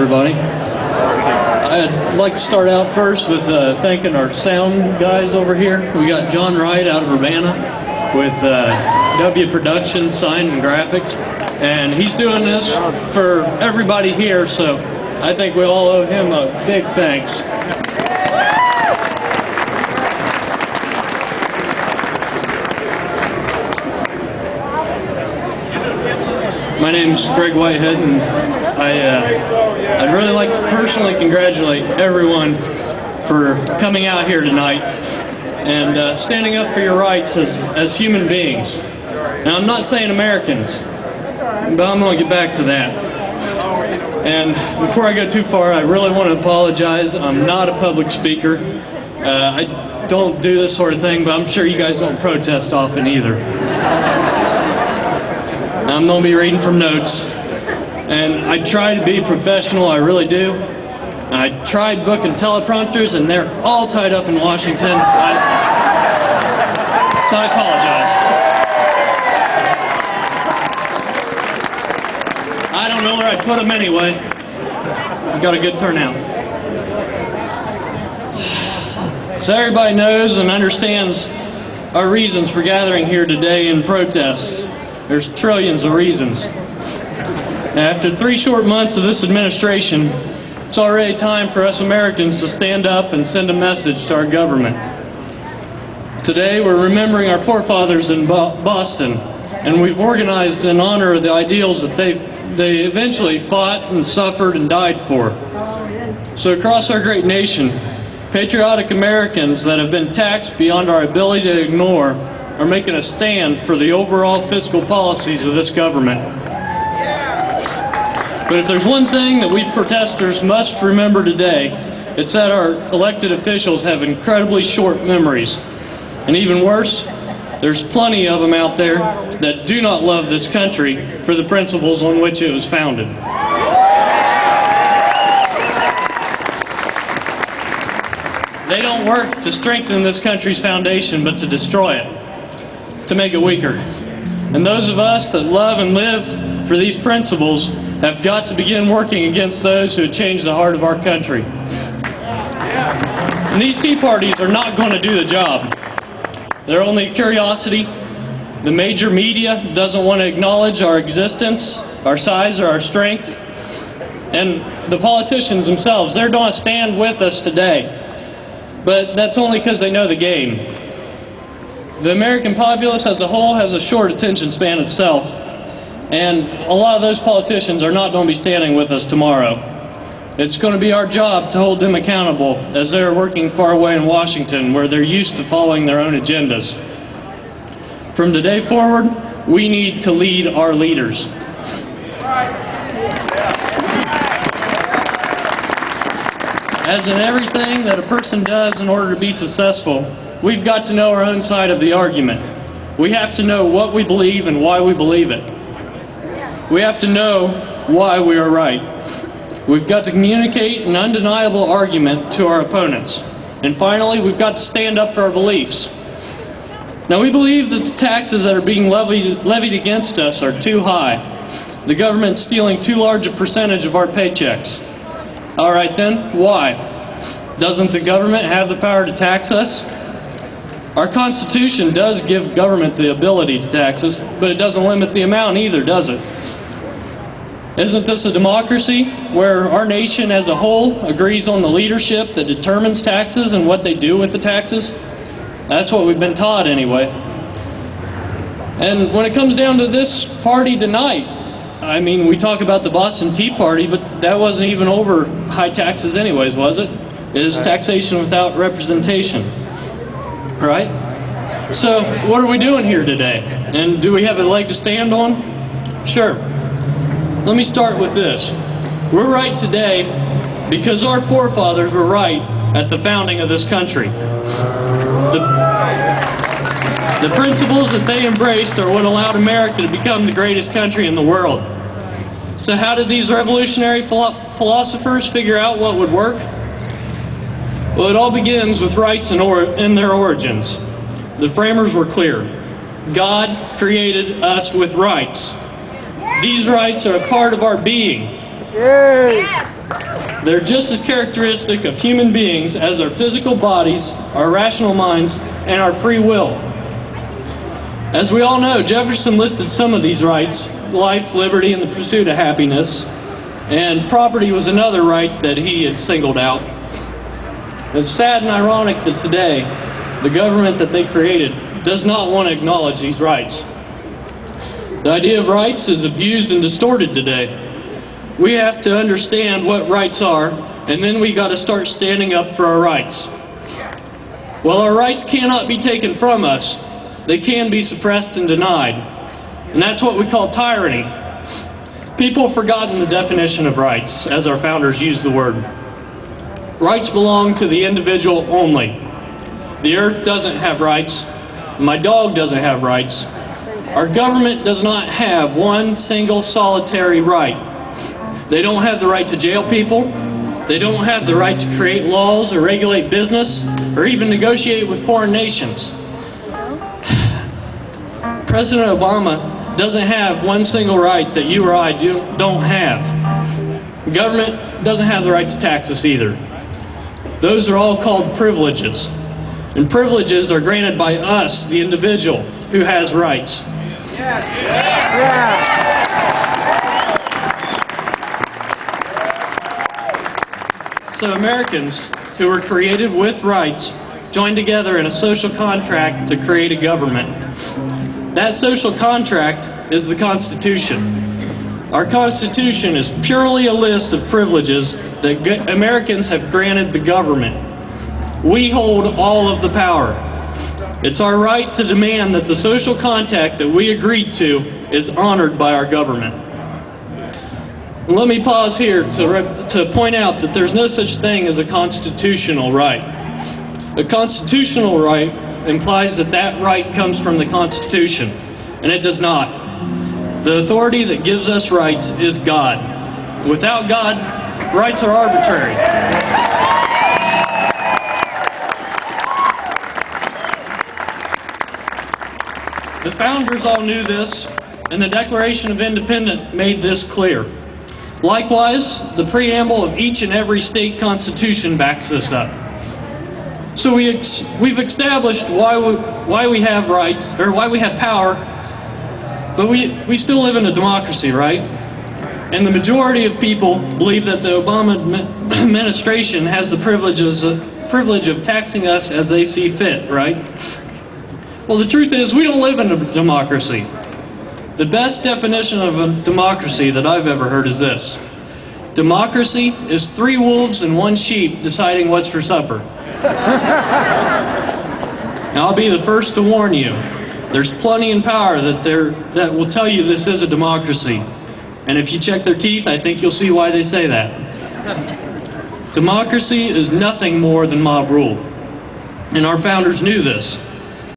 everybody. I'd like to start out first with thanking our sound guys over here. We got John Wright out of Urbana with W Productions, Sign and Graphics, and he's doing this for everybody here, so I think we all owe him a big thanks. My name's Greg Whitehead, and I'd really like to personally congratulate everyone for coming out here tonight and standing up for your rights as human beings. Now, I'm not saying Americans, but I'm going to get back to that. And before I go too far, I really want to apologize. I'm not a public speaker. I don't do this sort of thing, but I'm sure you guys don't protest often either. I'm going to be reading from notes, and I try to be professional, I really do. I tried booking teleprompters, and they're all tied up in Washington, so I apologize. I don't know where I'd put them anyway. We've got a good turnout. So everybody knows and understands our reasons for gathering here today in protest. There's trillions of reasons. After 3 short months of this administration, it's already time for us Americans to stand up and send a message to our government. Today we're remembering our forefathers in Boston, and we've organized in honor of the ideals that they eventually fought and suffered and died for. So across our great nation, patriotic Americans that have been taxed beyond our ability to ignore are making a stand for the overall fiscal policies of this government. But if there's one thing that we protesters must remember today, it's that our elected officials have incredibly short memories. And even worse, there's plenty of them out there that do not love this country for the principles on which it was founded. They don't work to strengthen this country's foundation, but to destroy it, to make it weaker. And those of us that love and live for these principles have got to begin working against those who have changed the heart of our country. And these tea parties are not going to do the job. They're only a curiosity. The major media doesn't want to acknowledge our existence, our size, or our strength. And the politicians themselves, they're going to stand with us today. But that's only because they know the game. The American populace as a whole has a short attention span itself, and a lot of those politicians are not going to be standing with us tomorrow. It's going to be our job to hold them accountable as they're working far away in Washington, where they're used to following their own agendas. From today forward, we need to lead our leaders. As in everything that a person does in order to be successful, we've got to know our own side of the argument. We have to know what we believe and why we believe it. We have to know why we are right. We've got to communicate an undeniable argument to our opponents. And finally, we've got to stand up for our beliefs. Now, we believe that the taxes that are being levied against us are too high. The government's stealing too large a percentage of our paychecks. All right then, why? Doesn't the government have the power to tax us? Our Constitution does give government the ability to tax us, but it doesn't limit the amount either, does it? Isn't this a democracy where our nation as a whole agrees on the leadership that determines taxes and what they do with the taxes? That's what we've been taught anyway. And when it comes down to this party tonight, I mean, we talk about the Boston Tea Party, but that wasn't even over high taxes anyways, was it? It is taxation without representation. Right? So, what are we doing here today? And do we have a leg to stand on? Sure. Let me start with this. We're right today because our forefathers were right at the founding of this country. The principles that they embraced are what allowed America to become the greatest country in the world. So how did these revolutionary philosophers figure out what would work? Well, it all begins with rights in their origins. The framers were clear. God created us with rights. These rights are a part of our being. They're just as characteristic of human beings as our physical bodies, our rational minds, and our free will. As we all know, Jefferson listed some of these rights: life, liberty, and the pursuit of happiness. And property was another right that he had singled out. It's sad and ironic that today, the government that they created does not want to acknowledge these rights. The idea of rights is abused and distorted today. We have to understand what rights are, and then we got to start standing up for our rights. Well, our rights cannot be taken from us. They can be suppressed and denied. And that's what we call tyranny. People have forgotten the definition of rights, as our founders used the word. Rights belong to the individual only. The earth doesn't have rights. My dog doesn't have rights. Our government does not have one single solitary right. They don't have the right to jail people. They don't have the right to create laws or regulate business or even negotiate with foreign nations. President Obama doesn't have one single right that you or I don't have. The government doesn't have the right to tax us either. Those are all called privileges. And privileges are granted by us, the individual, who has rights. So Americans who were created with rights joined together in a social contract to create a government. That social contract is the Constitution. Our Constitution is purely a list of privileges that Americans have granted the government. We hold all of the power. It's our right to demand that the social contract that we agreed to is honored by our government. Let me pause here to point out that there's no such thing as a constitutional right. A constitutional right implies that that right comes from the Constitution, and it does not. The authority that gives us rights is God. Without God, rights are arbitrary. The founders all knew this, and the Declaration of Independence made this clear. Likewise, the preamble of each and every state constitution backs this up. So we've established why we have rights, or why we have power, but we still live in a democracy, right? And the majority of people believe that the Obama administration has the privilege of taxing us as they see fit, right? Well, the truth is, we don't live in a democracy. The best definition of a democracy that I've ever heard is this: democracy is 3 wolves and 1 sheep deciding what's for supper. Now, I'll be the first to warn you, there's plenty in power that will tell you this is a democracy. And if you check their teeth, I think you'll see why they say that. Democracy is nothing more than mob rule. And our founders knew this.